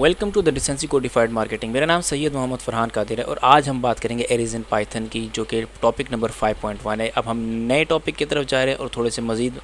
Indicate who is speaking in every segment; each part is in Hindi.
Speaker 1: Welcome to the decency codified marketing. मेरा नाम सैयद मोहम्मद फ़रहान कादिर है और आज हम बात करेंगे एरेज इन पाइथन की, जो कि टॉपिक नंबर 5.1 है। अब हम नए टॉपिक की तरफ जा रहे हैं और थोड़े से मज़ीद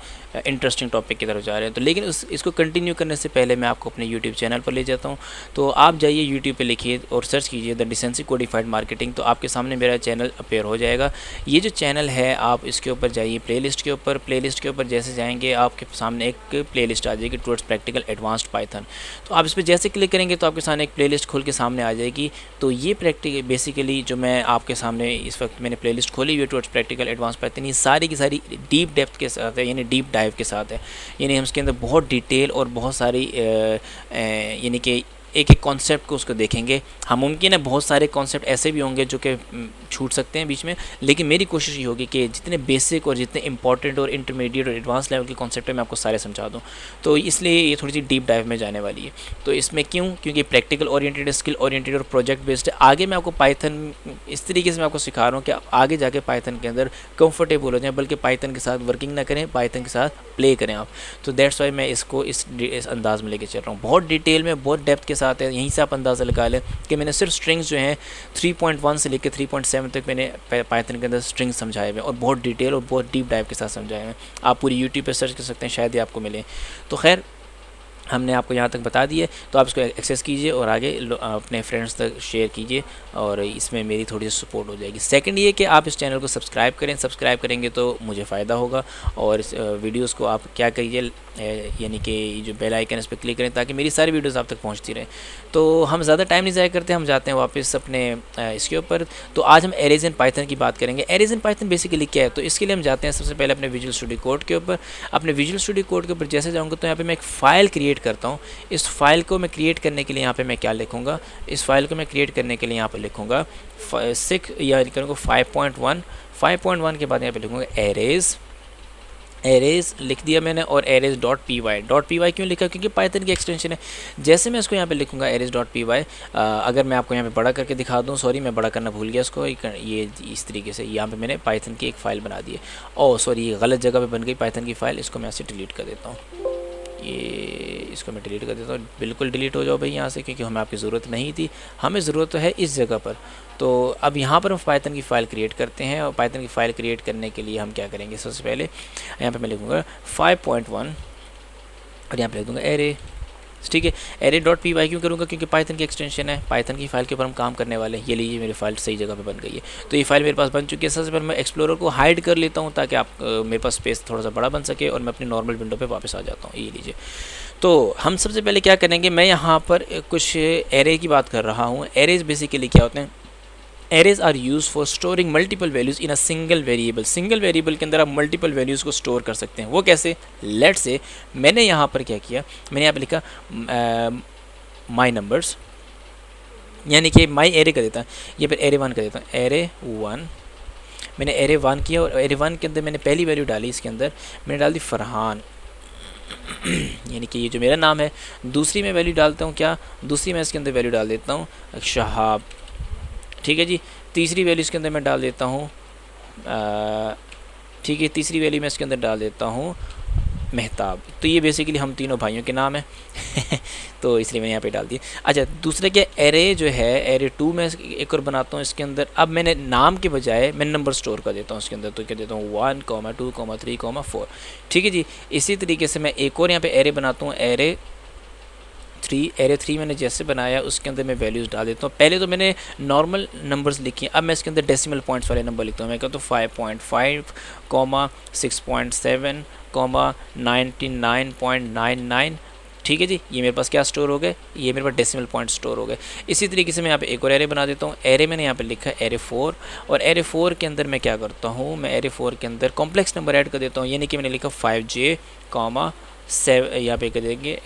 Speaker 1: इंटरेस्टिंग टॉपिक की तरफ जा रहे हैं। तो लेकिन इसको कंटिन्यू करने से पहले मैं आपको अपने यूट्यूब चैनल पर ले जाता हूँ। तो आप जाइए यूट्यूब पर, लिखिए और सर्च कीजिए द डिसेंसी कोडिफाइड मार्केटिंग, तो आपके सामने मेरा चैनल अपेयर हो जाएगा। ये जो चैनल है, आप इसके ऊपर जाइए, प्लेलिस्ट के ऊपर जैसे जाएंगे आपके सामने एक प्लेलिस्ट आ जाएगी टुवर्ड्स प्रैक्टिकल एडवांस्ड पाइथन। तो आप इस पर जैसे क्लिक करेंगे तो आपके सामने एक प्लेलिस्ट खुल के सामने आ जाएगी। तो ये प्रैक्टिकल बेसिकली जो मैं आपके सामने इस वक्त मैंने प्लेलिस्ट खोली हुई है टुवर्ड्स प्रैक्टिकल एडवांस पाइथन, ये सारी की सारी डीप डेप्थ के साथ है, यानी डीप डाइव के साथ है। यानी हम इसके अंदर बहुत डिटेल और बहुत सारी यानी कि एक एक कॉन्सेप्ट को उसको देखेंगे। हम मुमकिन है बहुत सारे कॉन्सेप्ट ऐसे भी होंगे जो कि छूट सकते हैं बीच में, लेकिन मेरी कोशिश ये होगी कि जितने बेसिक और जितने इंपॉर्टेंट और इंटरमीडिएट और एडवांस लेवल के कॉन्सेप्ट है मैं आपको सारे समझा दूँ। तो इसलिए ये थोड़ी सी डीप डाइव में जाने वाली है। तो इसमें क्योंकि प्रैक्टिकल ओरिएंटेड, स्किल ओरिएंटेड और प्रोजेक्ट बेस्ड है। आगे मैं आपको पाइथन इस तरीके से मैं आपको सिखा रहा हूँ कि आप आगे जाके पाइथन के अंदर कंफर्टेबल हो जाएं, बल्कि पाइथन के साथ वर्किंग ना करें, पाइथन के साथ प्ले करें आप। तो दैट्स वाई मैं इसको इस अंदाज़ में लेके चल रहा हूँ। बहुत डिटेल में, बहुत डेप्थ के साथ है। यहीं से आप अंदाज़ा लगा लें कि मैंने सिर्फ स्ट्रिंग्स जो हैं 3.1 से लेकर 3.7 तक मैंने पाइथन के अंदर स्ट्रिंग्स समझाए हुए हैं और बहुत डिटेल और बहुत डीप डाइव के साथ समझाए हुए हैं। आप पूरी यूट्यूब पर सर्च कर सकते हैं, शायद ही आपको मिले। तो खैर, हमने आपको यहाँ तक बता दिए, तो आप इसको एक्सेस कीजिए और आगे अपने फ्रेंड्स तक शेयर कीजिए और इसमें मेरी थोड़ी सी सपोर्ट हो जाएगी। सेकंड ये कि आप इस चैनल को सब्सक्राइब करें। सब्सक्राइब करेंगे तो मुझे फ़ायदा होगा। और इस वीडियोस को आप क्या करिए, यानी कि जो बेल आइकन इस पर क्लिक करें ताकि मेरी सारी वीडियोस आप तक पहुंचती रहें। तो हम ज़्यादा टाइम नहीं ज़ाया करते, हम जाते हैं वापस अपने इसके ऊपर। तो आज हम एरेज इन पाइथन की बात करेंगे। एरेज इन पाइथन बेसिकली क्या है, तो इसके लिए हम जाते हैं सबसे पहले अपने विजुअल स्टूडियो कोड के ऊपर। अपने विजुअल स्टूडियो कोड के ऊपर जैसे जाऊँगा तो यहाँ पर मैं एक फ़ाइल क्रिएट करता हूँ। इस फाइल को मैं क्रिएट करने के लिए यहाँ पे मैं क्या लिखूँगा, इस फाइल को मैं क्रिएट करने के लिए यहाँ पे लिखूँगा 6 या करूँगा 5.1 के बाद यहाँ पे लिखूँगा एरेज लिख दिया मैंने। और एरेज डॉट पी वाई क्यों लिखा, क्योंकि पाइथन की एक्सटेंशन है। जैसे मैं इसको यहाँ पे लिखूँगा एरेज डॉट पी वाई, अगर मैं आपको यहाँ पे बड़ा करके दिखा दूँ, सॉरी मैं बड़ा करना भूल गया इसको, ये इस तरीके से यहाँ पे मैंने पाइथन की एक फ़ाइल बना दी है। ओह सॉरी, ये गलत जगह पे बन गई पाइथन की फ़ाइल, इसको मैं ऐसे डिलीट कर देता हूँ। ये इसको मैं डिलीट कर देता हूँ, बिल्कुल डिलीट हो जाओ भाई यहाँ से, क्योंकि हमें आपकी ज़रूरत नहीं थी, हमें ज़रूरत तो है इस जगह पर। तो अब यहाँ पर हम पाइथन की फ़ाइल क्रिएट करते हैं और पाइथन की फ़ाइल क्रिएट करने के लिए हम क्या करेंगे, सबसे पहले यहाँ पे मैं लिखूँगा 5.1 और यहाँ पे लिख दूँगा एरे। ठीक है, एरे डॉट पी वाई क्यों करूँगा, क्योंकि पाइथन की एक्सटेंशन है, पाइथन की फ़ाइल के ऊपर हम काम करने वाले हैं। ये लीजिए मेरी फ़ाइल सही जगह पे बन गई है। तो ये फ़ाइल मेरे पास बन चुकी है। सबसे पहले मैं एक्सप्लोरर को हाइड कर लेता हूँ ताकि आप मेरे पास स्पेस थोड़ा सा बड़ा बन सके और मैं अपनी नॉर्मल विंडो पे वापस आ जाता हूँ। ये लीजिए, तो हम सबसे पहले क्या करेंगे, मैं यहाँ पर कुछ एरे की बात कर रहा हूँ। एरेज बेसिकली क्या होते हैं, arrays are use for storing multiple values in a single variable. Single variable के अंदर आप मल्टीपल वैल्यूज़ को स्टोर कर सकते हैं। वो कैसे, लेट्स से मैंने यहाँ पर क्या किया, मैंने यहाँ पर लिखा माई नंबर्स, यानी कि माई एरे कर देता है, ये फिर एरे 1 कर देता हूँ, एरे 1। मैंने एरे 1 किया और एरे 1 के अंदर मैंने पहली वैल्यू डाली, इसके अंदर मैंने डाल दी फरहान, यानी कि ये जो मेरा नाम है। दूसरी मैं वैल्यू डालता हूँ क्या, दूसरी मैं इसके अंदर वैल्यू डाल देता हूँ शहाब। ठीक है जी, तीसरी वैल्यू इसके अंदर मैं डाल देता हूँ, ठीक है, तीसरी वैल्यू मैं इसके अंदर डाल देता हूँ मेहताब। तो ये बेसिकली हम तीनों भाइयों के नाम है तो इसलिए मैंने यहाँ पे डाल दिया। अच्छा, दूसरा क्या, एरे जो है एरे 2 में एक और बनाता हूँ। इसके अंदर अब मैंने नाम के बजाय मैं नंबर स्टोर कर देता हूँ इसके अंदर। तो क्या देता हूँ 1, 2, 3, 4। ठीक है जी, इसी तरीके से मैं एक और यहाँ पे एरे बनाता हूँ, एरे 3 मैंने जैसे बनाया उसके अंदर मैं वैल्यूज़ डाल देता हूँ। पहले तो मैंने नॉर्मल नंबर्स लिखी हैं, अब मैं इसके अंदर डेसिमल पॉइंट्स वाले नंबर लिखता हूँ। मैं कहता हूँ 5.5, 6.7, 99.99। ठीक है जी, ये मेरे पास क्या स्टोर हो गए, ये मेरे पास डेसिमल पॉइंट स्टोर हो गए। इसी तरीके से मैं यहाँ पे एक और एरे बना देता हूँ। एरे मैंने यहाँ पे लिखा है एरे 4, और एरे 4 के अंदर मैं क्या करता हूँ, मैं एरे 4 के अंदर कॉम्प्लेक्स नंबर ऐड कर देता हूँ। यानी कि मैंने लिखा 5J, 7, यहाँ पे कर देंगे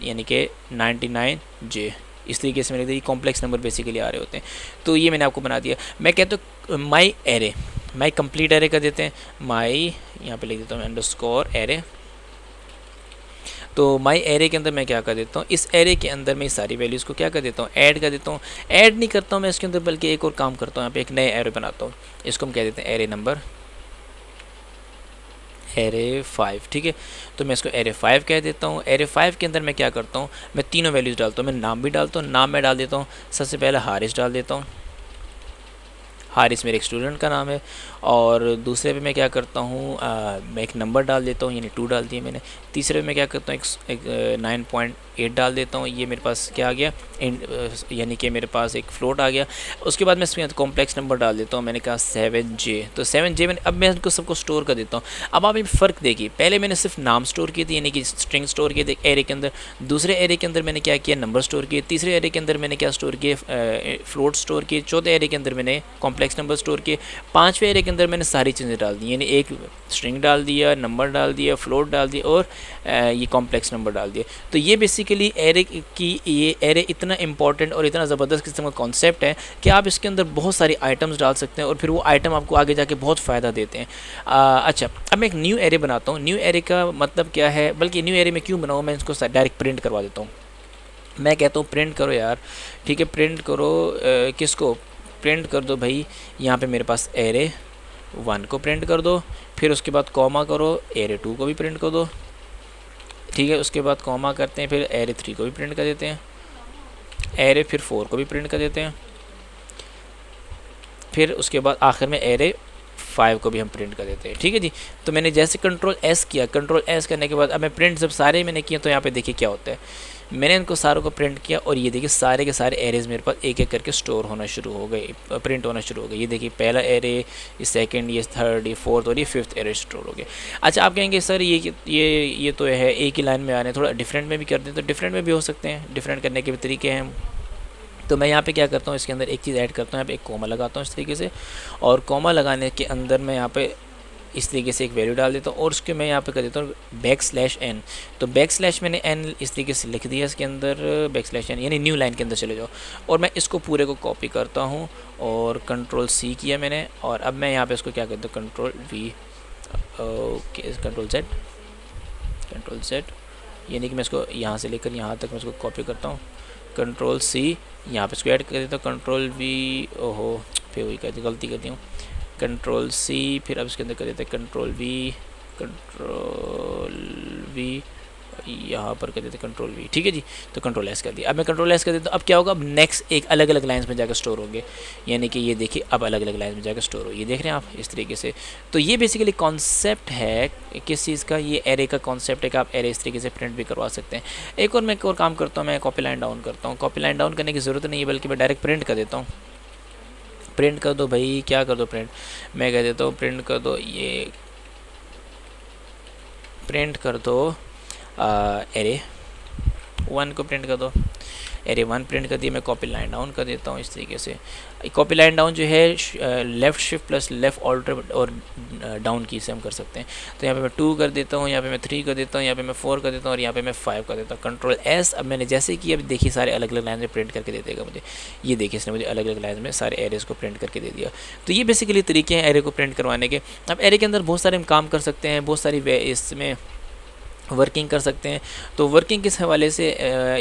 Speaker 1: यानी कि 99J। इस तरीके से मैंने कॉम्प्लेक्स नंबर बेसिकली आ रहे होते हैं। तो ये मैंने आपको बना दिया। मैं कहता हूँ माई एरे, माई कंप्लीट एरे कर देते हैं, माई यहाँ पे लिख देता हूँ अंडरस्कोर एरे। तो माई एरे के अंदर मैं क्या कर देता हूँ, इस एरे के अंदर मैं सारी वैल्यूज़ को क्या कर देता हूँ, ऐड कर देता हूँ। ऐड नहीं करता हूँ मैं इसके अंदर, बल्कि एक और काम करता हूँ, यहाँ पे एक नए एरे बनाता हूँ। इसको हम कह देते हैं एरे नंबर, एरे 5, ठीक है। तो मैं इसको एरे 5 कह देता हूँ। एरे 5 के अंदर मैं क्या करता हूँ, मैं तीनों वैल्यूज़ डालता हूँ। मैं नाम भी डालता हूँ, नाम मैं डाल देता हूँ, सबसे पहले हारिस डाल देता हूँ। हारिस मेरे एक स्टूडेंट का नाम है। और दूसरे पे मैं क्या करता हूँ, मैं एक नंबर डाल देता हूँ, यानी 2 डाल दिए मैंने। तीसरे पे मैं क्या करता हूँ, एक 9.8 डाल देता हूँ। ये मेरे पास क्या आ गया, यानी कि मेरे पास एक फ्लोट आ गया। उसके बाद मैं इसमें कॉम्प्लेक्स नंबर डाल देता हूँ, मैंने कहा 7J। तो 7J मैंने, अब मैं इनको सबको स्टोर कर देता हूँ। अब आप फ़र्क देखिए, पहले मैंने सिर्फ नाम स्टोर किए थे, यानी कि स्ट्रिंग स्टोर किए थे एरे के अंदर। दूसरे एरे के अंदर मैंने क्या किया, नंबर स्टोर किए। तीसरे एरे के अंदर मैंने क्या स्टोर किए, फ्लोट स्टोर किए। चौथे एरे के अंदर मैंने कॉम्प्लेक्स नंबर स्टोर किए। पाँचवें एरे के अंदर मैंने सारी चीज़ें डाल दी, यानी एक स्ट्रिंग डाल दिया, नंबर डाल दिया, फ्लोट डाल दिया और ये कॉम्प्लेक्स नंबर डाल दिया। तो ये बेसिकली एरे की, ये एरे इतना इंपॉर्टेंट और इतना ज़बरदस्त किस्म का कॉन्सेप्ट है कि आप इसके अंदर बहुत सारी आइटम्स डाल सकते हैं और फिर वो आइटम आपको आगे जाके बहुत फ़ायदा देते हैं। अच्छा, अब मैं एक न्यू एरे बनाता हूँ। न्यू एरे का मतलब क्या है, बल्कि न्यू एरे में क्यों बनाऊँ, मैं इसको डायरेक्ट प्रिंट करवा देता हूँ। मैं कहता हूँ प्रिंट करो यार, ठीक है, प्रिंट करो किसको, प्रिंट कर दो भाई, यहाँ पे मेरे पास एरे 1 को प्रिंट कर दो। फिर उसके बाद कॉमा करो, एरे 2 को भी प्रिंट कर दो, ठीक है। उसके बाद कॉमा करते हैं, फिर एरे 3 को भी प्रिंट कर देते हैं, एरे फिर 4 को भी प्रिंट कर देते हैं, फिर उसके बाद आखिर में एरे 5 को भी हम प्रिंट कर देते हैं, ठीक है जी। तो मैंने जैसे कंट्रोल एस किया, कंट्रोल एस करने के बाद अब मैं प्रिंट जब सारे मैंने किए तो यहाँ पे देखिए क्या होता है, मैंने इनको सारों को प्रिंट किया और ये देखिए सारे के सारे एरेज मेरे पास एक एक करके स्टोर होना शुरू हो गए, प्रिंट होना शुरू हो गए। ये देखिए पहला एरे, ये सेकंड, ये थर्ड, ये फोर्थ और ये फिफ्थ एरे स्टोर हो गए। अच्छा, आप कहेंगे सर ये तो है एक ही लाइन में आ रहे हैं, थोड़ा डिफरेंट में भी कर दें, तो डिफरेंट में भी हो सकते हैं, डिफरेंट करने के भी तरीके हैं। तो मैं यहाँ पे क्या करता हूँ, इसके अंदर एक चीज़ ऐड करता हूँ, यहाँ पे एक कोमा लगाता हूँ इस तरीके से, और कोमा लगाने के अंदर मैं यहाँ पे इस तरीके से एक वैल्यू डाल देता हूँ और उसके मैं यहाँ पे कर देता हूँ \n। तो / मैंने n इस तरीके से लिख दिया इसके अंदर, \n यानी न्यू लाइन के अंदर चले जाओ। और मैं इसको पूरे को कॉपी करता हूँ और कंट्रोल C किया मैंने, और अब मैं यहाँ पे इसको क्या करता हूँ, कंट्रोल ओके, कंट्रोल Z, यानी कि मैं इसको यहाँ से लेकर यहाँ तक मैं इसको कॉपी करता हूँ, कंट्रोल C, यहाँ पे इसको ऐड कर देता हूँ, कंट्रोल V, ओहो फिर वही कहती गलती करती हूँ, कंट्रोल C, फिर अब इसके अंदर कर देते हैं कंट्रोल V, यहाँ पर कर देते कंट्रोल V, ठीक है जी। तो कंट्रोल S कर दिया। अब मैं कंट्रोल S कर देता हूँ, अब क्या होगा, अब नेक्स्ट एक अलग अलग लाइन्स में जाकर स्टोर होंगे, यानी कि ये देखिए अब अलग अलग लाइन्स में जाकर स्टोर हो, ये देख रहे हैं आप इस तरीके से। तो ये बेसिकली कॉन्सेप्ट है किस चीज़ का, ये एरे का कॉन्सेप्ट है कि आप एरे इस तरीके से प्रिंट भी करवा सकते हैं। एक और मैं एक और काम करता हूँ, मैं कॉपी लाइन डाउन करता हूँ। कॉपी लाइन डाउन करने की ज़रूरत नहीं है, बल्कि मैं डायरेक्ट प्रिंट कर देता हूँ। प्रिंट कर दो भाई, क्या कर दो प्रिंट, मैं कह देता हूँ प्रिंट कर दो, ये प्रिंट कर दो एरे 1 को प्रिंट कर दो। एरे 1 प्रिंट कर दिया, मैं कॉपी लाइन डाउन कर देता हूँ इस तरीके से। कॉपी लाइन डाउन जो है left shift plus left alter और डाउन की से हम कर सकते हैं। तो यहाँ पे मैं 2 कर देता हूँ, यहाँ पे मैं 3 कर देता हूँ, यहाँ पे मैं 4 कर देता हूँ और यहाँ पे मैं 5 कर देता हूँ। कंट्रोल S, अब मैंने जैसे कि अब देखिए सारे अलग अलग लाइन में प्रिंट करके दे देगा मुझे, ये देखिए इसने मुझे अलग अलग लाइन में सारे एरेज़ को प्रिंट करके दे दिया। तो ये बेसिकली तरीके हैं एरे को प्रिंट करवाने के। अब एरे के अंदर बहुत सारे हम काम कर सकते हैं, बहुत सारी इसमें वर्किंग कर सकते हैं। तो वर्किंग किस हवाले से,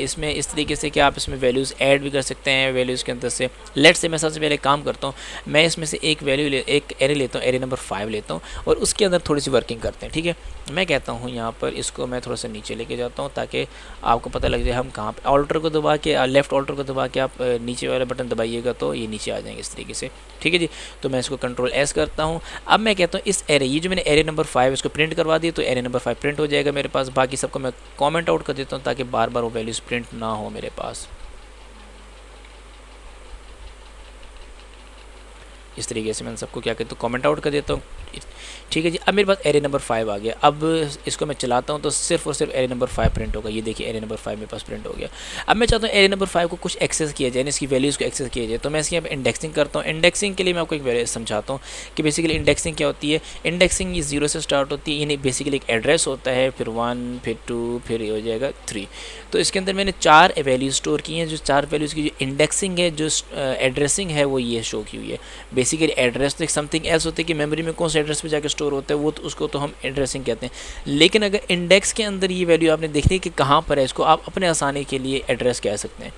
Speaker 1: इसमें इस तरीके से कि आप इसमें वैल्यूज़ ऐड भी कर सकते हैं। वैल्यूज़ के अंदर से लेट्स से मैं सबसे पहले काम करता हूँ, मैं इसमें से एक एक एरे लेता हूँ, एरे नंबर 5 लेता हूँ और उसके अंदर थोड़ी सी वर्किंग करते हैं, ठीक है। मैं कहता हूँ यहाँ पर इसको मैं थोड़ा सा नीचे लेके जाता हूँ ताकि आपको पता लग जाए हम कहाँ पर, ऑल्टर को दबा के, लेफ़्ट ऑल्टर को दबा के आप नीचे वाला बटन दबाइएगा तो ये नीचे आ जाएंगे इस तरीके से, ठीक है जी। तो मैं इसको कंट्रोल S करता हूँ। अब मैं कहता हूँ इस एरे, ये जो मैंने एरे नंबर 5 इसको प्रिंट करवा दी, तो एरे नंबर 5 प्रिंट हो जाएगा मेरे पास। बाकी सबको मैं कमेंट आउट कर देता हूँ ताकि बार बार वो वैल्यूज़ प्रिंट ना हो मेरे पास। इस तरीके से मैं सबको क्या कहता हूँ, कमेंट आउट कर देता हूँ, ठीक है जी। अब मेरे पास एरे नंबर 5 आ गया। अब इसको मैं चलाता हूँ तो सिर्फ और सिर्फ एरे नंबर 5 प्रिंट होगा। ये देखिए एरे नंबर 5 मेरे पास प्रिंट हो गया। अब मैं चाहता हूँ एरे नंबर 5 को कुछ एक्सेस किया जाए, इसकी वैल्यूज़ को एक्सेस किया जाए। तो मैं इसकी यहाँ पे इंडेक्सिंग करता हूँ। इंडेक्सिंग के लिए मैं आपको एक समझाता हूँ कि बेसिकली इंडेक्सिंग क्या होती है। इंडेक्सिंग ये 0 से स्टार्ट होती है, यानी बेसिकली एक एड्रेस होता है, फिर 1, फिर 2, फिर ये हो जाएगा 3। तो इसके अंदर मैंने 4 वैल्यूज़ स्टोर की हैं। जो 4 वैल्यूज़ की जो इंडेक्सिंग है, जो एड्रेसिंग है, वो ये शो की हुई है। बेसिकली एड्रेस तो एक समथिंग एल्स होता है कि मेमोरी में कौन से एड्रेस पे जाकर स्टोर होता है, वो तो उसको तो हम एड्रेसिंग कहते हैं। लेकिन अगर इंडेक्स के अंदर ये वैल्यू आपने देखनी है कि कहाँ पर है, इसको आप अपने आसानी के लिए एड्रेस कह सकते हैं,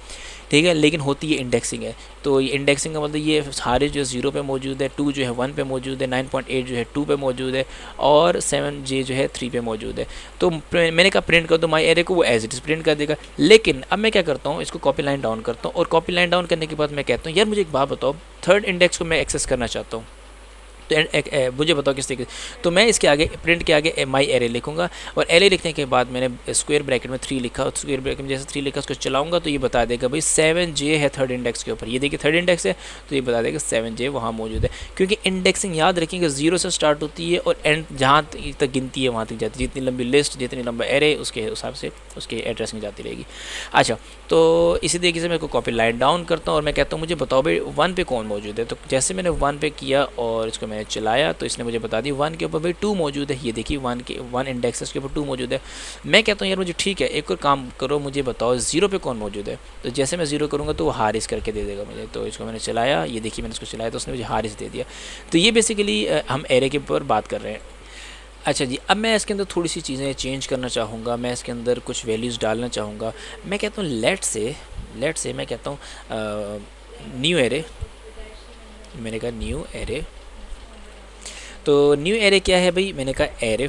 Speaker 1: ठीक है। लेकिन होती ये इंडेक्सिंग है। तो ये इंडेक्सिंग का मतलब ये सारे जो 0 पे मौजूद है, 2 जो है 1 पे मौजूद है, 9.8 जो है 2 पे मौजूद है, और 7J जो है 3 पे मौजूद है। तो मैंने कहा प्रिंट कर दो माई एरे को, वो एज इट इज़ प्रिंट कर देगा। लेकिन अब मैं क्या करता हूँ, इसको कॉपी लाइन डाउन करता हूँ, और कॉपी लाइन डाउन करने के बाद मैं कहता हूँ यार मुझे एक बात बताओ, थर्ड इंडेक्स को मैं एक्सेस करना चाहता हूँ, तो मुझे बताओ किस तरीके से। तो मैं इसके आगे प्रिंट के आगे माई एरे लिखूंगा, और एरे लिखने के बाद मैंने स्क्वायर ब्रैकेट में 3 लिखा, और स्क्वायर ब्रैकेट में जैसे 3 लिखा उसको चलाऊंगा तो ये बता देगा भाई 7J है थर्ड इंडेक्स के ऊपर। ये देखिए थर्ड इंडेक्स है, तो ये बता देगा 7J वहाँ मौजूद है। क्योंकि इंडेक्सिंग याद रखेंगे 0 से स्टार्ट होती है और एंड जहाँ तक गिनती है वहाँ तक जाती है। जितनी लंबी लिस्ट, जितनी लंबा एरे, उसके हिसाब से उसकी एड्रेसिंग जाती रहेगी। अच्छा, तो इसी तरीके से मैं को कॉपी लाइन डाउन करता हूँ, और मैं कहता हूँ मुझे बताओ भाई 1 पे कौन मौजूद है। तो जैसे मैंने 1 पे किया और इसको मैंने चलाया तो इसने मुझे बता दी 1 के ऊपर भाई 2 मौजूद है। ये देखिए 1 इंडेक्स है, उसके ऊपर 2 मौजूद है। मैं कहता हूँ यार मुझे ठीक है, एक और काम करो, मुझे बताओ 0 पे कौन मौजूद है। तो जैसे मैं 0 करूँगा तो वो हारिस करके दे देगा मुझे। तो इसको मैंने चलाया, ये देखिए मैंने इसको चलाया तो उसने मुझे हारिस दे दिया। तो ये बेसिकली हम एरे के ऊपर बात कर रहे हैं। अच्छा जी, अब मैं इसके अंदर थोड़ी सी चीज़ें चेंज करना चाहूँगा, मैं इसके अंदर कुछ वैल्यूज़ डालना चाहूँगा। मैं कहता हूँ लेट से मैं कहता हूँ न्यू एरे। मैंने कहा न्यू एरे, तो न्यू एरे क्या है भाई, मैंने कहा एरे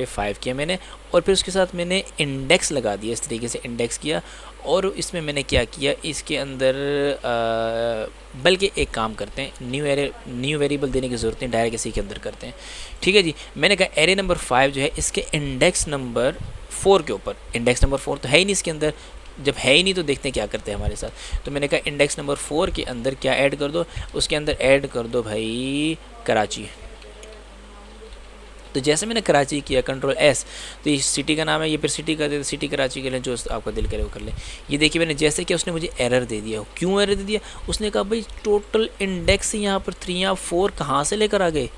Speaker 1: 5 किया मैंने, और फिर उसके साथ मैंने इंडेक्स लगा दिया, इस तरीके से इंडेक्स किया। और इसमें मैंने क्या किया, इसके अंदर बल्कि एक काम करते हैं, न्यू वेरिएबल देने की ज़रूरत नहीं, डायरेक्ट इसी के अंदर करते हैं, ठीक है जी। मैंने कहा एरे नंबर 5 जो है इसके इंडेक्स नंबर 4 के ऊपर, इंडेक्स नंबर 4 तो है ही नहीं इसके अंदर, जब है ही नहीं तो देखते हैं क्या करते हैं हमारे साथ। तो मैंने कहा इंडेक्स नंबर 4 के अंदर क्या ऐड कर दो, उसके अंदर ऐड कर दो भाई कराची। तो जैसे मैंने कराची किया कंट्रोल S, तो ये सिटी का नाम है, ये फिर सिटी कर दे, सिटी कराची के लिए जो आपका दिल करे वो कर ले। ये देखिए मैंने जैसे कि उसने मुझे एरर दे दिया। क्यों एरर दे दिया, उसने कहा भाई टोटल इंडेक्स यहाँ पर 3 या 4 कहाँ से लेकर आ गए,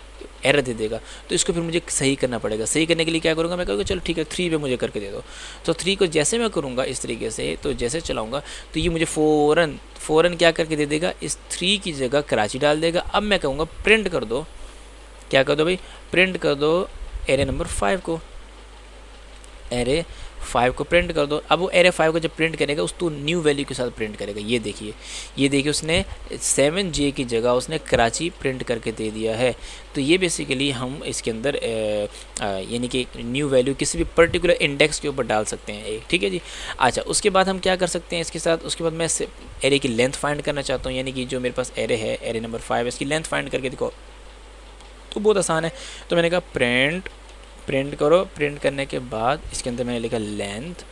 Speaker 1: एरर दे देगा। तो इसको फिर मुझे सही करना पड़ेगा। सही करने के लिए क्या करूँगा, मैं कहूँगा चलो ठीक है 3 पे मुझे करके दे दो। तो 3 को जैसे मैं करूँगा इस तरीके से, तो जैसे चलाऊँगा तो ये मुझे फ़ौरन क्या करके दे देगा, इस 3 की जगह कराची डाल देगा। अब मैं कहूँगा प्रिंट कर दो, क्या कर दो भाई, प्रिंट कर दो एरे नंबर 5 को, एरे 5 को प्रिंट कर दो। अब वो एरे 5 को जब प्रिंट करेगा उसको न्यू वैल्यू के साथ प्रिंट करेगा। ये देखिए उसने 7J की जगह उसने कराची प्रिंट करके दे दिया है। तो ये बेसिकली हम इसके अंदर यानी कि न्यू वैल्यू किसी भी पर्टिकुलर इंडेक्स के ऊपर डाल सकते हैं, ठीक है जी। अच्छा, उसके बाद हम क्या कर सकते हैं इसके साथ, उसके बाद मैं एरे की लेंथ फाइंड करना चाहता हूँ, यानी कि जो मेरे पास एरे है, एरे नंबर 5, इसकी लेंथ फाइंड करके देखो, तो बहुत आसान है। तो मैंने कहा प्रिंट करो, प्रिंट करने के बाद इसके अंदर मैंने लिखा लेंथ,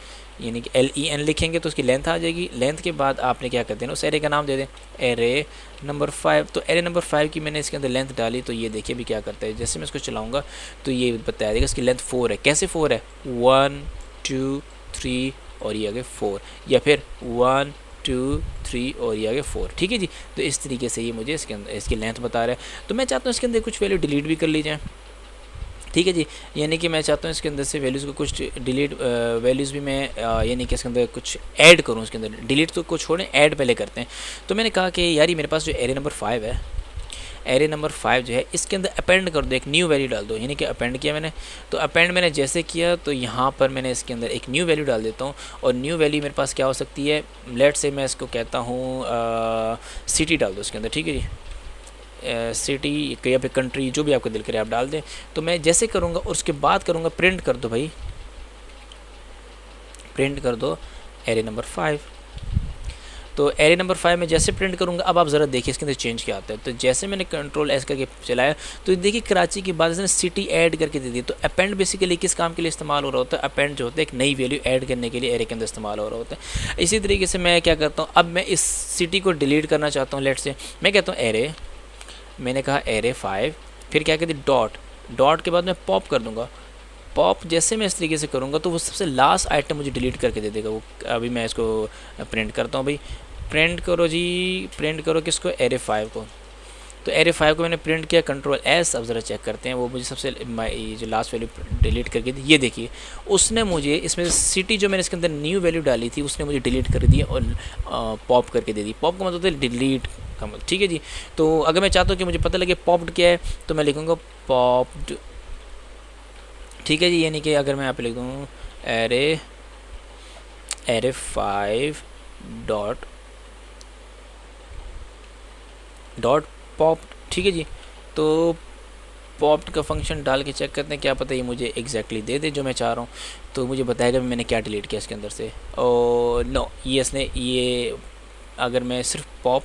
Speaker 1: यानी कि LEN लिखेंगे तो उसकी लेंथ आ जाएगी। लेंथ के बाद आपने क्या कर देना, उस एरे का नाम दे दें एरे नंबर 5। तो एरे नंबर 5 की मैंने इसके अंदर लेंथ डाली। तो ये देखिए भी क्या करता है, जैसे मैं इसको चलाऊँगा तो ये बताया देगा इसकी लेंथ 4 है। कैसे 4 है, 1 2 3 और ये आगे 4, या फिर 1 2 3 और ये आगे 4, ठीक है जी। तो इस तरीके से ये मुझे इसके अंदर इसकी लेंथ बता रहा है। तो मैं चाहता हूँ इसके अंदर कुछ वैल्यू डिलीट भी कर ली जाए, ठीक है जी। यानी कि मैं चाहता हूँ इसके अंदर से वैल्यूज़ को कुछ डिलीट वैल्यूज़ भी मैं यानी कि इसके अंदर कुछ ऐड करूँ, इसके अंदर डिलीट तो कुछ छोड़ें, ऐड पहले करते हैं। तो मैंने कहा कि यार ये मेरे पास जो एरे नंबर 5 है, एरे नंबर 5 जो है इसके अंदर अपेंड कर दो, एक न्यू वैल्यू डाल दो। यानी कि अपेंड किया मैंने, तो अपेंड मैंने जैसे किया तो यहाँ पर मैंने इसके अंदर एक न्यू वैल्यू डाल देता हूँ। और न्यू वैल्यू मेरे पास क्या हो सकती है, लेट से मैं इसको कहता हूँ सिटी डाल दो इसके अंदर, ठीक है जी। सिटी या फिर कंट्री, जो भी आपका दिल करे आप डाल दें। तो मैं जैसे करूँगा और उसके बाद करूँगा प्रिंट कर दो भाई, प्रिंट कर दो एरे नंबर 5। तो एरे नंबर 5 में जैसे प्रिंट करूँगा, अब आप ज़रा देखिए इसके अंदर चेंज क्या आता है। तो जैसे मैंने कंट्रोल S करके चलाया तो देखिए कराची के बाद इसने सिटी ऐड करके दे दी। तो अपेंड बेसिकली किस काम के लिए इस्तेमाल हो रहा होता है, अपेंड जो होता है एक नई वैल्यू ऐड करने के लिए एरे के अंदर इस्तेमाल हो रहा होता है। इसी तरीके से मैं क्या करता हूँ, अब मैं इस सिटी को डिलीट करना चाहता हूँ। लेट से मैं कहता हूँ एरे, मैंने कहा एरे 5, फिर क्या कहती डॉट के बाद मैं पॉप कर दूँगा। पॉप जैसे मैं इस तरीके से करूँगा तो वो सबसे लास्ट आइटम मुझे डिलीट करके दे देगा वो। अभी मैं इसको प्रिंट करता हूँ भाई, प्रिंट करो जी, प्रिंट करो किसको, एरे 5 को। तो एरे 5 को मैंने प्रिंट किया, कंट्रोल S। अब ज़रा चेक करते हैं, वो मुझे सबसे जो लास्ट वैल्यू डिलीट करके दी, ये देखिए उसने मुझे इसमें सिटी जो मैंने इसके अंदर न्यू वैल्यू डाली थी उसने मुझे डिलीट कर दी और पॉप करके दे दी। पॉप का मतलब होता है डिलीट ठीक है जी। तो अगर मैं चाहता हूँ कि मुझे पता लगे पॉप्ड क्या है तो मैं लिखूँगा पॉप्ड, ठीक है जी। यानी कि अगर मैं यहाँ पे लिख दूँ एरे एरे 5 डॉट पॉप्ड, ठीक है जी। तो पॉप्ड का फंक्शन डाल के चेक करते हैं, क्या पता ये मुझे एग्जैक्टली दे दे जो मैं चाह रहा हूँ। तो मुझे बताएगा मैंने क्या डिलीट किया इसके अंदर से। और नो, ये इसने ये अगर मैं सिर्फ पॉप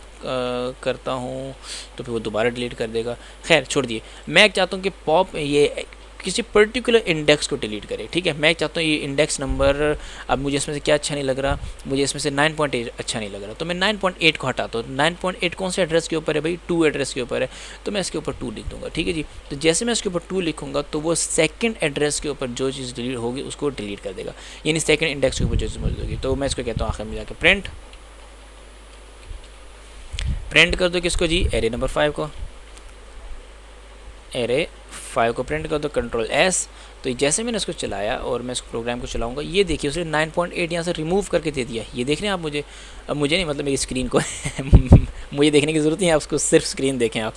Speaker 1: करता हूँ तो फिर वो दोबारा डिलीट कर देगा। खैर छोड़ दिए, मैं चाहता हूँ कि पॉप ये किसी पर्टिकुलर इंडेक्स को डिलीट करे, ठीक है। मैं चाहता हूँ ये इंडेक्स नंबर, अब मुझे इसमें से क्या अच्छा नहीं लग रहा, मुझे इसमें से 9.8 अच्छा नहीं लग रहा, तो मैं 9.8 को हटाता हूँ। 9.8 कौन से एड्रेस के ऊपर है भाई, 2 एड्रेस के ऊपर है, तो मैं इसके ऊपर 2 लिख दूँगा, ठीक है जी। तो जैसे मैं इसके ऊपर 2 लिखूँगा तो वो सेकंड एड्रेस के ऊपर जो चीज़ डिलीट होगी उसको डिलीट कर देगा, यानी सेकंड इंडेक्स के ऊपर जो चीज़ मौजूद होगी। तो मैं इसको कहता हूँ आखिर में जाकर प्रिंट कर दो किसको जी, एरे नंबर 5 को, एरे 5 को प्रिंट कर दो, कंट्रोल एस। तो जैसे मैंने इसको चलाया और मैं इसको प्रोग्राम को चलाऊंगा, ये देखिए उसने 9.8 यहाँ से रिमूव करके दे दिया। ये देख रहे हैं आप, मुझे अब मुझे नहीं, मतलब मेरी स्क्रीन को मुझे देखने की ज़रूरत नहीं है, आप उसको सिर्फ स्क्रीन देखें आप,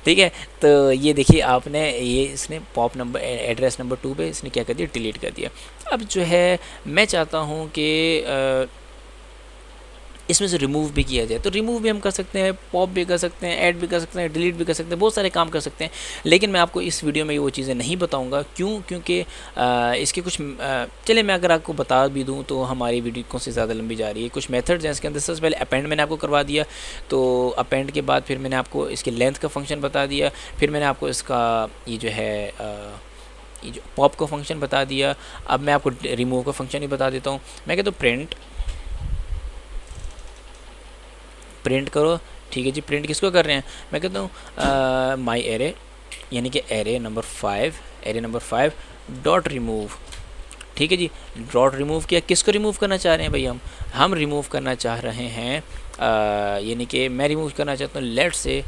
Speaker 1: ठीक है। तो ये देखिए आपने, ये इसने पॉप नंबर एड्रेस नंबर 2 पे इसने क्या कर दिया, डिलीट कर दिया। अब जो है मैं चाहता हूँ कि इसमें से रिमूव भी किया जाए, तो रिमूव भी हम कर सकते हैं, पॉप भी कर सकते हैं, ऐड भी कर सकते हैं, डिलीट भी कर सकते हैं, बहुत सारे काम कर सकते हैं। लेकिन मैं आपको इस वीडियो में वो चीज़ें नहीं बताऊंगा, क्यों, क्योंकि इसके कुछ चले मैं अगर आपको बता भी दूं तो हमारी वीडियो कौन से ज़्यादा लंबी जा रही है। कुछ मेथड्स हैं इसके अंदर। सबसे पहले अपेंड मैंने आपको करवा दिया, तो अपेंड के बाद फिर मैंने आपको इसके लेंथ का फंक्शन बता दिया, फिर मैंने आपको इसका ये जो है ये जो पॉप का फंक्शन बता दिया। अब मैं आपको रिमूव का फंक्शन ही बता देता हूँ। मैं कहता हूँ प्रिंट करो, ठीक है जी। प्रिंट किसको कर रहे हैं, मैं कहता हूँ माई एरे, यानी कि एरे नंबर 5 डॉट रिमूव, ठीक है जी। डॉट रिमूव किया, किसको रिमूव करना चाह रहे हैं भाई, हम रिमूव करना चाह रहे हैं, यानी कि मैं रिमूव करना चाहता हूँ लेट से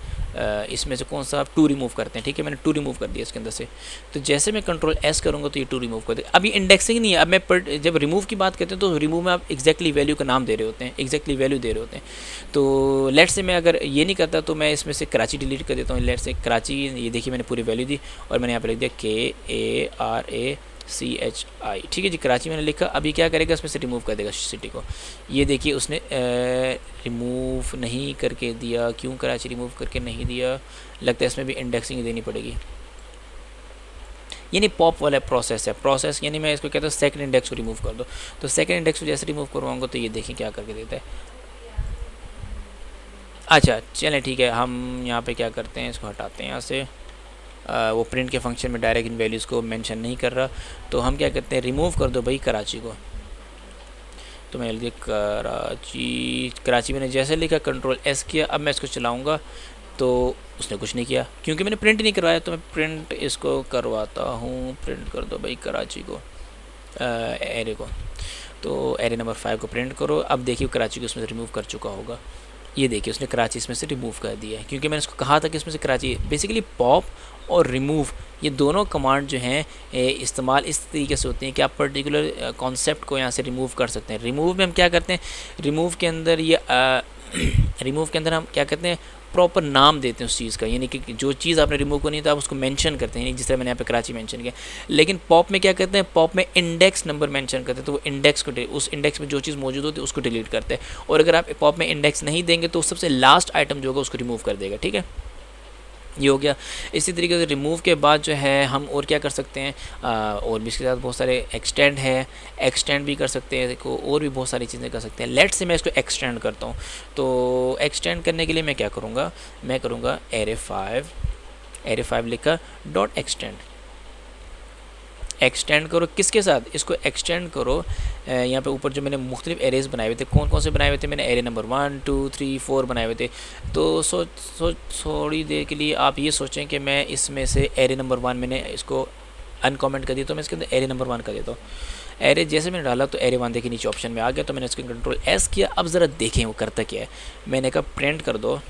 Speaker 1: इसमें से कौन सा, आप 2 रिमूव करते हैं, ठीक है। मैंने 2 रिमूव कर दिया इसके अंदर से। तो जैसे मैं कंट्रोल एस करूँगा तो ये 2 रिमूव कर देगा। अभी इंडेक्सिंग नहीं है, अब मैं जब रिमूव की बात करते हैं तो रिमूव में आप एक्जैक्टली वैल्यू का नाम दे रहे होते हैं, एक्जैक्टली वैल्यू दे रहे होते हैं। तो लेट से मैं अगर ये नहीं करता तो मैं इसमें से कराची डिलीट कर देता हूँ। लेट से कराची, ये देखिए मैंने पूरी वैल्यू दी और मैंने यहाँ पर लिख दिया KARACHI, ठीक है जी। कराची मैंने लिखा। अभी क्या करेगा, इसमें से रिमूव कर देगा सिटी को। ये देखिए उसने रिमूव नहीं करके दिया, क्यों कराची रिमूव करके नहीं दिया, लगता है इसमें भी इंडेक्सिंग देनी पड़ेगी। यानी पॉप वाला प्रोसेस है, प्रोसेस यानी मैं इसको कहता हूँ सेकंड इंडेक्स को रिमूव कर दो। तो सेकंड इंडेक्स को जैसे रिमूव करवाऊंगा तो ये देखिए क्या करके देता है। अच्छा चलें ठीक है, हम यहाँ पे क्या करते हैं, इसको हटाते हैं यहाँ से। वो प्रिंट के फंक्शन में डायरेक्ट इन वैल्यूज़ को मेंशन नहीं कर रहा, तो हम क्या करते हैं, रिमूव कर दो भाई कराची को। तो मैं लिख कराची मैंने जैसे लिखा, कंट्रोल एस किया। अब मैं इसको चलाऊँगा तो उसने कुछ नहीं किया, क्योंकि मैंने प्रिंट नहीं करवाया। तो मैं प्रिंट इसको करवाता हूँ, प्रिंट कर दो भाई कराची को, एरे को। तो एरे नंबर 5 को प्रिंट करो। अब देखिए कराची को उसमें से रिमूव कर चुका होगा। ये देखिए उसने कराची इसमें से रिमूव कर दिया है, क्योंकि मैंने उसको कहा था कि इसमें से कराची, बेसिकली पॉप और रिमूव ये दोनों कमांड जो हैं इस्तेमाल इस तरीके से होती हैं कि आप पर्टिकुलर कॉन्सेप्ट को यहाँ से रिमूव कर सकते हैं। रिमूव में हम क्या करते हैं, रिमूव के अंदर ये रिमूव के अंदर हम क्या करते हैं, प्रॉपर नाम देते हैं उस चीज़ का, यानी कि जो चीज़ आपने रिमूव करनी है तो आप उसको मेंशन करते हैं, जिस तरह मैंने यहाँ पे कराची मेंशन किया। लेकिन पॉप में क्या करते हैं, पॉप में इंडेक्स नंबर मेंशन करते हैं, तो वो इंडेक्स को, उस इंडेक्स में जो चीज़ मौजूद होती है उसको डिलीट करते हैं। और अगर आप पॉप में इंडेक्स नहीं देंगे तो सबसे लास्ट आइटम जो होगा उसको रिमूव कर देगा, ठीक है। ये हो गया। इसी तरीके से रिमूव के बाद जो है हम और क्या कर सकते हैं, और भी इसके साथ बहुत सारे एक्सटेंड है, एक्सटेंड भी कर सकते हैं, देखो और भी बहुत सारी चीज़ें कर सकते हैं। लेट से मैं इसको एक्सटेंड करता हूँ। तो एक्सटेंड करने के लिए मैं क्या करूँगा, मैं करूँगा एरे 5 लिखा डॉट एक्सटेंड। एक्सटेंड करो किसके साथ, इसको एक्सटेंड करो यहाँ पे ऊपर जो मैंने मुख्तलिफ एरेज बनाए हुए थे, कौन कौन से बनाए हुए थे, मैंने एरे नंबर 1 2 3 4 बनाए हुए थे। तो थोड़ी देर के लिए आप ये सोचें कि मैं इसमें से एरे नंबर 1 मैंने इसको अनकमेंट कर दिया, तो मैं इसके अंदर एरे नंबर 1 कर देता हूँ। एरे जैसे मैंने डाला तो एरे 1 देखिए नीचे ऑप्शन में आ गया, तो मैंने इसको कंट्रोल एस किया। अब ज़रा देखें वो करता क्या है। मैंने कहा प्रिंट कर दो,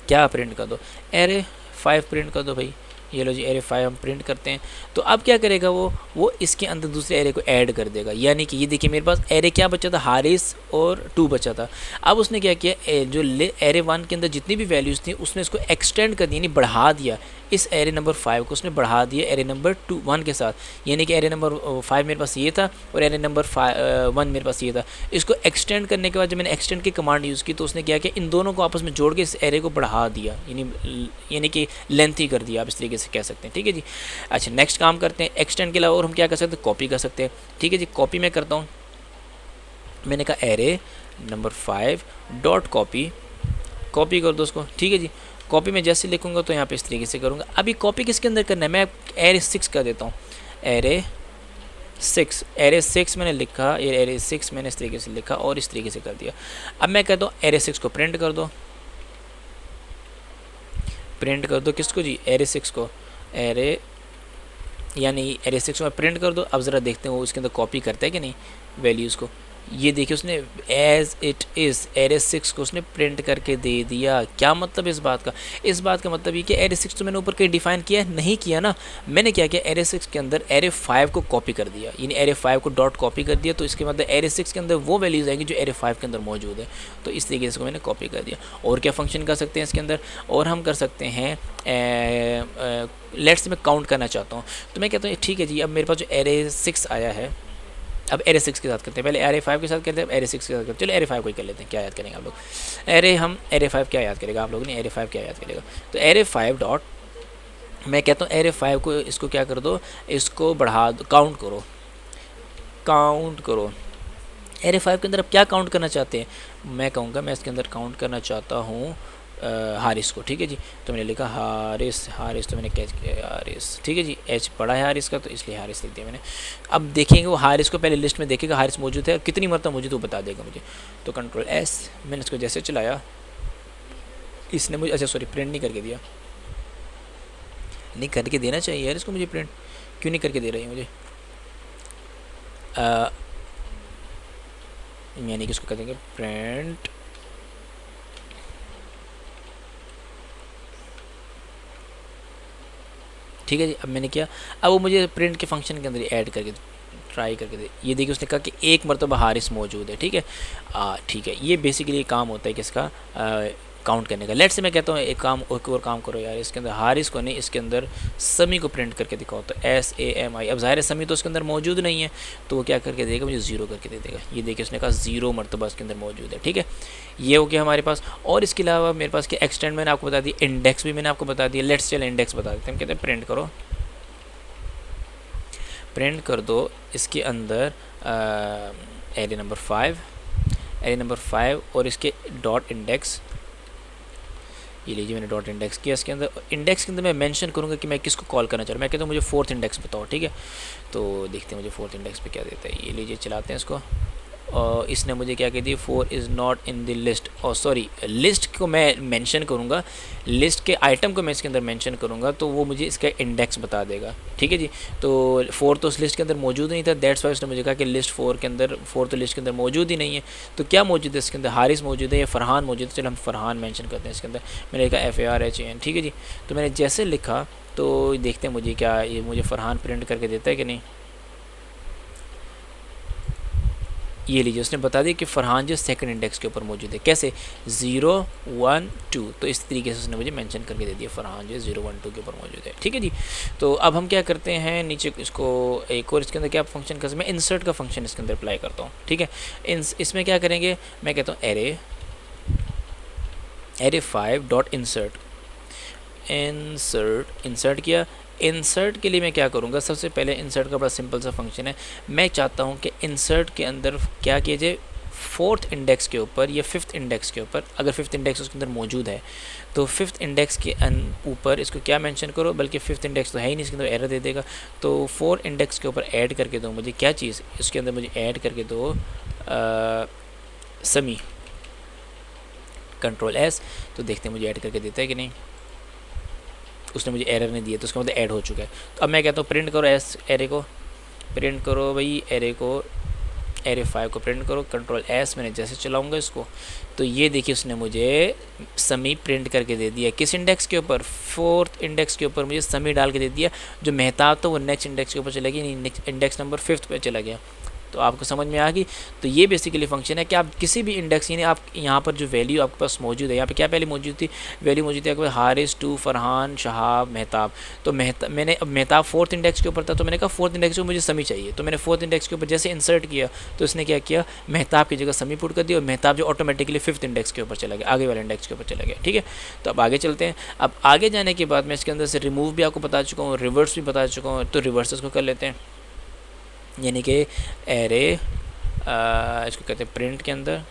Speaker 1: क्या प्रिंट कर दो, एरे 5 प्रिंट कर दो भाई। ये लो जी एरे 5 हम प्रिंट करते हैं। तो अब क्या करेगा वो इसके अंदर दूसरे एरे को ऐड कर देगा, यानी कि ये देखिए मेरे पास एरे क्या बचा था, हारिस और 2 बचा था। अब उसने क्या किया, जो एरे 1 के अंदर जितनी भी वैल्यूज़ थी उसने इसको एक्सटेंड कर दी, यानी बढ़ा दिया। इस एरे नंबर 5 को उसने बढ़ा दिया एरे नंबर 1 के साथ, यानी कि एरे नंबर 5 मेरे पास ये था और एरे नंबर 1 मेरे पास ये था। इसको एक्सटेंड करने के बाद जब मैंने एक्सटेंड की कमांड यूज़ की तो उसने क्या किया, इन दोनों को आपस में जोड़ के इस एरे को बढ़ा दिया, यानी कि लेंथी कर दिया, आप इस तरीके से कह सकते हैं। ठीक है जी। अच्छा नेक्स्ट काम करते हैं, एक्सटेंड के अलावा और हम क्या कर सकते हैं, कॉपी कर सकते हैं। ठीक है जी, कॉपी मैं करता हूँ। मैंने कहा एरे नंबर 5 डॉट कॉपी कर दो उसको। ठीक है जी, कॉपी में जैसे लिखूंगा तो यहाँ पे इस तरीके से करूँगा। अभी कॉपी किसके अंदर करना है, मैं एरे 6 कर देता हूँ। एरे 6 मैंने लिखा, ये एरे 6 मैंने इस तरीके से लिखा और इस तरीके से कर दिया। अब मैं कहता हूँ एरे 6 को प्रिंट कर दो, किसको जी, एरे 6 को, एरे यानी एरे 6 में प्रिंट कर दो। अब ज़रा देखते हैं वो इसके अंदर कॉपी करता है कि नहीं वैल्यूज़ को। ये देखिए उसने एज इट इज़ एरे 6 को उसने प्रिंट करके दे दिया। क्या मतलब इस बात का मतलब ये कि एरे 6 तो मैंने ऊपर कहीं डिफाइन किया नहीं किया ना, मैंने क्या किया, एरे 6 के अंदर एरे 5 को कॉपी कर दिया, यानी एरे 5 को डॉट कॉपी कर दिया। तो इसके मतलब एरे 6 के अंदर वो वैल्यूज़ आएंगी जो एरे 5 के अंदर मौजूद है। तो इस तरीके से मैंने कॉपी कर दिया। और क्या फंक्शन कर सकते हैं इसके अंदर, और हम कर सकते हैं लेट्स मैं काउंट करना चाहता हूँ। तो मैं कहता हूँ ठीक है जी, अब मेरे पास जो एरे 6 आया है, अब एरे 6 के साथ करते हैं, पहले एरे 5 के साथ करते हैं, एरे 6 के साथ करते हैं। चलो एरे 5 को ही कर लेते हैं, क्या याद करेंगे आप लोग, एरे 5 क्या याद करेगा आप लोग, नहीं एरे 5 क्या याद करेगा। तो एरे 5 डॉट, मैं कहता हूँ एरे 5 को इसको क्या कर दो, इसको बढ़ा दो, काउंट करो। एरे 5 के अंदर अब क्या काउंट करना चाहते हैं, मैं कहूँगा मैं इसके अंदर काउंट करना चाहता हूँ हारिस को। ठीक है जी, तो मैंने लिखा हारिस, तो मैंने कैच किया हारिस। ठीक है जी, एच पड़ा है हारिस का तो इसलिए हारिस लिख दिया मैंने। अब देखेंगे वो हारिस को पहले लिस्ट में देखेगा हारिस मौजूद है, कितनी मरतबा मौजूद वो बता देगा मुझे। तो कंट्रोल एस, मैंने इसको जैसे चलाया, इसने मुझे, अच्छा सॉरी प्रिंट नहीं करके दिया, नहीं करके देना चाहिए यार इसको, मुझे प्रिंट क्यों नहीं करके दे रही है मुझे, यानी कि इसको कर देंगे प्रिंट ठीक है जी। अब मैंने किया, अब वो मुझे प्रिंट के फंक्शन के अंदर ऐड करके ट्राई करके दे, ये देखिए उसने कहा कि एक मरतबा हारिस मौजूद है। ठीक है, ठीक है, ये बेसिकली काम होता है किसका, काउंट करने का। लेट से मैं कहता हूँ एक और काम करो यार, इसके अंदर हारिस को नहीं, इसके अंदर समी को प्रिंट करके दिखाओ। तो SAMI, अब ज़ाहिर है समी तो उसके अंदर मौजूद नहीं है, तो वो क्या करके देगा, मुझे 0 करके दे देगा। ये देखिए उसने कहा 0 मरतबा इसके अंदर मौजूद है। ठीक है, ये हो गया हमारे पास। और इसके अलावा मेरे पास क्या एक्सटेंड मैंने आपको बता दी, इंडेक्स भी मैंने आपको बता दिया। लेट्स चल इंडेक्स बता देते हैं, हम कहते हैं प्रिंट कर दो इसके अंदर एरे नंबर 5 और इसके डॉट इंडेक्स। ये लीजिए मैंने डॉट इंडेक्स किया। इसके अंदर इंडेक्स के अंदर मैं मेंशन करूँगा कि मैं किसको कॉल करना चाह रहा हूँ। मैं कहता हूँ मुझे 4th इंडेक्स बताओ। ठीक है, तो देखते हैं मुझे 4th इंडेक्स पे क्या देता है। ये लीजिए चलाते हैं इसको, और इसने मुझे क्या कह दिया, 4 is not in the list, और सॉरी लिस्ट को मैं मेंशन करूँगा, लिस्ट के आइटम को मैं इसके अंदर मेंशन करूँगा तो वो मुझे इसका इंडेक्स बता देगा। ठीक है जी, तो 4 तो उस लिस्ट के अंदर मौजूद नहीं था, दैट्स वाई उसने मुझे कहा कि लिस्ट 4 के अंदर, 4 तो लिस्ट के अंदर मौजूद ही नहीं है। तो क्या मौजूद है इसके अंदर, हारिस मौजूद है या फ़रहान मौजूद है। चलो हम फ़रहान मेंशन करते हैं इसके अंदर। मैंने लिखा FARHAN। ठीक है जी, तो मैंने जैसे लिखा तो देखते हैं मुझे क्या, ये मुझे फ़रहान प्रिंट करके देता है कि नहीं। ये लीजिए उसने बता दिया कि फ़रहान जो सेकंड इंडेक्स के ऊपर मौजूद है। कैसे, 0 1 2, तो इस तरीके से उसने मुझे मेंशन करके दे दिया फ़रहान जो 0 1 2 के ऊपर मौजूद है। ठीक है जी, तो अब हम क्या करते हैं, नीचे इसको एक और इसके अंदर क्या फंक्शन कर सकते हैं, मैं इंसर्ट का फंक्शन इसके अंदर अप्लाई करता हूँ। ठीक है, इसमें क्या करेंगे, मैं कहता हूँ एरे 5 डॉट इंसर्ट किया। इंसर्ट के लिए मैं क्या करूँगा, सबसे पहले इंसर्ट का बड़ा सिंपल सा फंक्शन है। मैं चाहता हूँ कि इंसर्ट के अंदर क्या कीजिए, 4th इंडेक्स के ऊपर या 5th इंडेक्स के ऊपर, अगर 5th इंडेक्स उसके अंदर मौजूद है तो 5th इंडेक्स के ऊपर इसको क्या मेंशन करो, बल्कि 5th इंडेक्स तो है ही नहीं, इसके अंदर एरर दे देगा। तो 4 इंडेक्स के ऊपर ऐड करके दो मुझे क्या चीज़, इसके अंदर मुझे ऐड करके दो समी, कंट्रोल S, तो देखते हैं मुझे ऐड करके देता है कि नहीं। उसने मुझे एरर नहीं दिया, तो उसका मतलब ऐड हो चुका है। तो अब मैं कहता हूँ प्रिंट करो एरे को, प्रिंट करो भाई एरे को, एरे 5 को प्रिंट करो, कंट्रोल एस। मैंने जैसे चलाऊंगा इसको तो ये देखिए उसने मुझे समी प्रिंट करके दे दिया। किस इंडेक्स के ऊपर? 4th इंडेक्स के ऊपर मुझे समी डाल के दे दिया। जो मेहताब तो वो नेक्स्ट इंडेक्स के ऊपर चला गया, नेक्स्ट इंडेक्स नंबर 5th पे चला गया। तो आपको समझ में आ गई। तो ये बेसिकली फंक्शन है कि आप किसी भी इंडेक्स, यानी आप यहाँ पर जो वैल्यू आपके पास मौजूद है, यहाँ पे क्या पहले मौजूद थी? वैल्यू मौजूद थी आपके पास हारिस 2, फरहान, शहाब, मेहताब। तो मैंने अब मेहताब 4th इंडेक्स के ऊपर था, तो मैंने कहा 4th इंडेक्स को मुझे समी चाहिए। तो मैंने 4th इंडेक्स के ऊपर जैसे इंसर्ट किया तो इसने क्या किया, मेहताब की जगह समी पुट कर दिया, और मेहताब जो ऑटोमेटिकली 5th इंडेक्स के ऊपर चला गया, आगे वाले इंडेक्स के ऊपर चला गया। ठीक है, तो अब आगे चलते हैं। अब आगे जाने के बाद मैं इसके अंदर से रिमूव भी आपको बता चुका हूँ, रिवर्स भी बता चुका हूँ। तो रिवर्सेस को कर लेते हैं, यानी कि एरे इसको कहते हैं प्रिंट के अंदर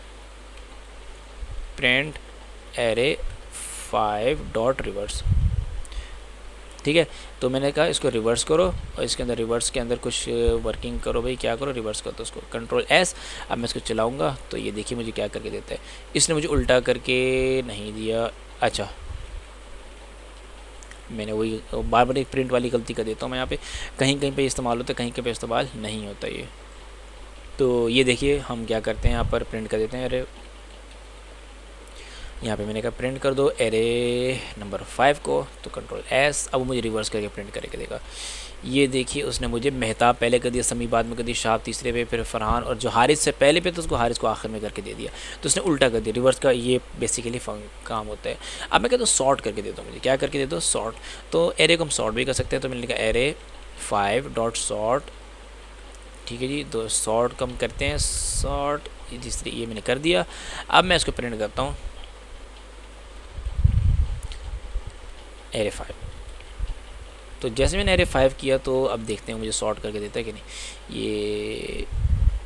Speaker 1: प्रिंट एरे 5 डॉट रिवर्स। ठीक है, तो मैंने कहा इसको रिवर्स करो, और इसके अंदर रिवर्स के अंदर कुछ वर्किंग करो भाई, क्या करो, रिवर्स करो। तो उसको कंट्रोल एस। अब मैं इसको चलाऊंगा तो ये देखिए मुझे क्या करके देता है। इसने मुझे उल्टा करके नहीं दिया। अच्छा, मैंने वही बार बार एक प्रिंट वाली गलती कर देता हूँ मैं यहाँ पे, कहीं कहीं पे इस्तेमाल होता है, कहीं कहीं पे इस्तेमाल नहीं होता ये। तो ये देखिए हम क्या करते हैं, यहाँ पर प्रिंट कर देते हैं एरे। यहाँ पे मैंने कहा प्रिंट कर दो एरे नंबर 5 को, तो कंट्रोल एस। अब वो मुझे रिवर्स करके प्रिंट करके देगा। ये देखिए उसने मुझे मेहताब पहले कर दिया, समी बाद में कर दिया, शहाब तीसरे पे, फिर फरहान, और जो हारिस से पहले पे तो उसको हारिस को आखिर में करके दे दिया। तो उसने उल्टा कर दिया, रिवर्स का ये बेसिकली काम होता है। अब मैं कहता हूँ सॉर्ट करके दे दो, मुझे क्या करके दे दो, सॉर्ट। तो एरे को हम सॉर्ट भी कर सकते हैं। तो मैंने लिखा एरे 5 डॉट सॉर्ट। ठीक है जी, तो सॉर्ट कम करते हैं, सॉर्ट तीसरी, ये मैंने कर दिया। अब मैं इसको प्रिंट करता हूँ एरे 5। तो जैसे मैंने एरे 5 किया तो अब देखते हैं मुझे सॉर्ट करके देता है कि नहीं। ये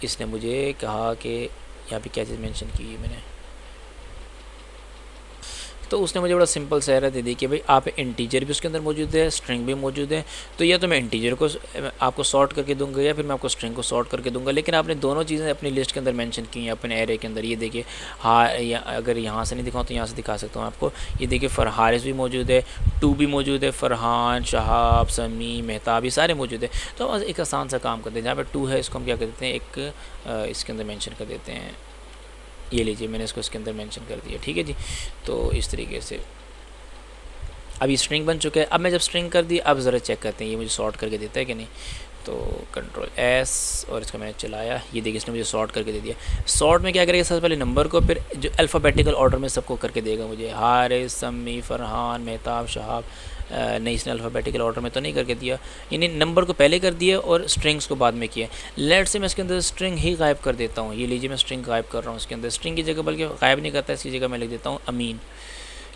Speaker 1: इसने मुझे कहा कि यहाँ पे क्या चीज़ मेंशन की है मैंने, तो उसने मुझे बड़ा सिंपल सा एरर दे दी कि भाई आप इंटीजर भी उसके अंदर मौजूद है, स्ट्रिंग भी मौजूद है। तो या तो मैं इंटीजर को आपको सॉर्ट करके दूंगा, या फिर मैं आपको स्ट्रिंग को सॉर्ट करके दूंगा। लेकिन आपने दोनों चीज़ें अपनी लिस्ट के अंदर मेंशन की हैं, अपने एरे के अंदर। ये देखिए, हाँ, अगर यहाँ से नहीं दिखाऊँ तो यहाँ से दिखा सकता हूँ आपको। ये देखिए हारिस भी मौजूद है, 2 भी मौजूद है, फरहान, शहाब, समी, मेहताब, ये सारे मौजूद है। तो एक आसान सा काम करते हैं, जहाँ पर 2 है इसको हम क्या कर देते हैं, एक इसके अंदर मैंशन कर देते हैं। ये लीजिए, मैंने इसको इसके अंदर मेंशन कर दिया। ठीक है जी, तो इस तरीके से अब ये स्ट्रिंग बन चुका है। अब मैं जब स्ट्रिंग कर दी, अब ज़रा चेक करते हैं ये मुझे सॉर्ट करके देता है कि नहीं। तो कंट्रोल एस, और इसको मैंने चलाया, ये देखिए इसने मुझे सॉर्ट करके दे दिया। सॉर्ट में क्या करेगा, सबसे पहले नंबर को, फिर जो अल्फ़ाबेटिकल ऑर्डर में सबको करके देगा मुझे, हारिस, समी, फरहान, मेहताब, शहाब। नहीं, इसने अल्फ़ाबेटिकल ऑर्डर में तो नहीं करके दिया, यानी नंबर को पहले कर दिया और स्ट्रिंग्स को बाद में किया। लेट से मैं इसके अंदर स्ट्रिंग ही गायब कर देता हूँ। ये लीजिए मैं स्ट्रिंग गायब कर रहा हूँ इसके अंदर, स्ट्रिंग की जगह, बल्कि गायब नहीं करता, इसकी जगह मैं लिख देता हूँ अमीन।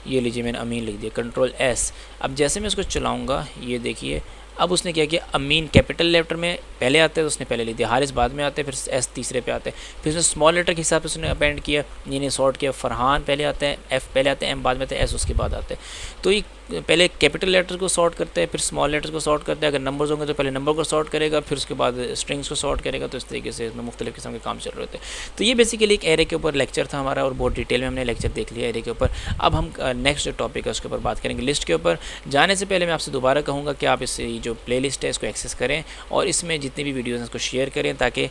Speaker 1: ये लीजिए मैंने अमीन लिख दिया, कंट्रोल एस। अब जैसे मैं इसको चलाऊँगा, ये देखिए अब उसने क्या किया, अमीन कैपिटल लेटर में पहले आते हैं तो उसने पहले लिख दिया, हारिस बाद में आते हैं, फिर एस तीसरे पे आते हैं, फिर उसने स्मॉल लेटर के हिसाब से उसने अपेंड किया, यानी सॉर्ट किया। फरहान पहले आते हैं, एफ पहले आते हैं, एम बाद में आते हैं, एस उसके बाद आते हैं। तो ये पहले कैपिटल लेटर को सॉर्ट करते हैं, फिर स्मॉल लेटर्स को सॉर्ट करते हैं। अगर नंबर्स होंगे तो पहले नंबर को सॉर्ट करेगा, फिर उसके बाद स्ट्रिंग्स को सॉर्ट करेगा। तो इस तरीके से इसमें मुख्तलिफ किस्म के काम चल रहे होते हैं। तो ये बेसिकली एक एरे के ऊपर लेक्चर था हमारा, और बहुत डिटेल में हमने लेक्चर देख लिया एरे के ऊपर। अब हम नेक्स्ट जो टॉपिक है उसके ऊपर बात करेंगे, लिस्ट के ऊपर। जाने से पहले मैं आपसे दोबारा कहूँगा कि आप इससे जो प्ले लिस्ट है इसको एक्सेस करें, और इसमें जितनी भी वीडियोज़ हैं उसको शेयर करें, ताकि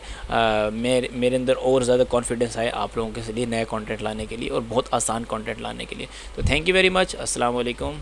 Speaker 1: मेरे अंदर और ज़्यादा कॉन्फिडेंस आए आप लोगों के लिए नया कंटेंट लाने के लिए, और बहुत आसान कंटेंट लाने के लिए। तो थैंक यू वेरी मच। अस्सलाम वालेकुम।